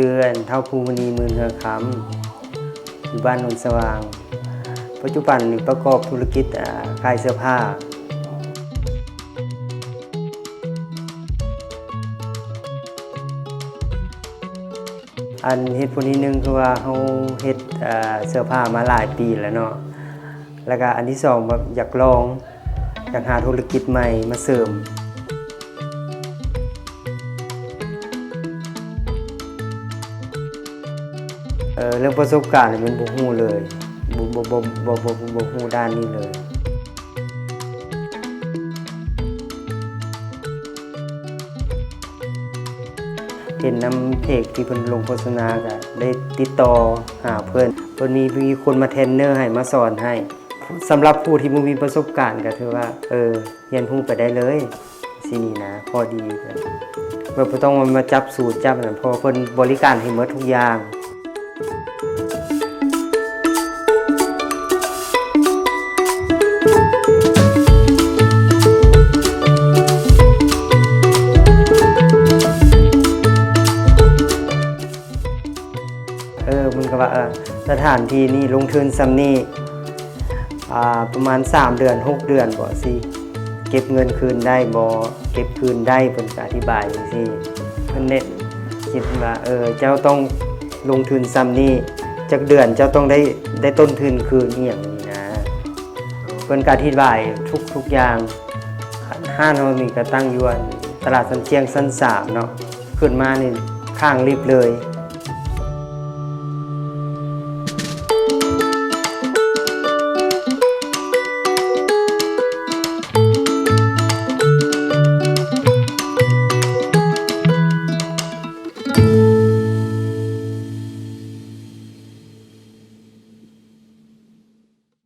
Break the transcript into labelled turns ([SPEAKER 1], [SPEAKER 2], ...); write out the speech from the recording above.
[SPEAKER 1] ซื้อเท่าภูมณีหมื่นเฮือคำอยู่บ้านโนนสว่าง ปัจจุบันนี่ประกอบธุรกิจขายเสื้อผ้าอันเหตุผลที่หนึ่งคือว่าเขาเฮ็ดเสื้อผ้ามาหลายปีแล้วเนาะแล้วก็อันที่สองแบบอยากลองอยากหาธุรกิจใหม่มาเสริมเรื่องประสบการณ์มันบ่ฮู้เลยบ่ฮู้ด้านนี้เลยเห็นน้ำเพจที่เพิ่นลงโฆษณาก็ได้ติดต่อหาเพิ่นมีคนมาเทรนเนอร์ให้มาสอนให้สำหรับผู้ที่บ่มีประสบการณ์ก็ถือว่าเรียนรู้ไปได้เลยสินี่นะพอดีก็บ่ต้องมาจับสูตรจับนั่นเพราะเพิ่นบริการให้หมดทุกอย่างมันก็ว่าสถานที่นี่ลงทุนซ้ำนี่ประมาณ3 เดือน 6 เดือนบ่สิเก็บเงินคืนได้บ่เก็บคืนได้เพิ่นก็อธิบายจังซี่เพิ่นเน้นคิดว่าเจ้าต้องลงทุนซ้ำนี่จักเดือนเจ้าต้องได้ต้นทุนคืนอีหยังนี่นะเพิ่นก็อธิบายทุกอย่างห้านเฮานี่ก็ตั้งอยู่ตลาดสำเจียงชั้น3เนาะขึ้นมานี่ข้างลิฟต์เลย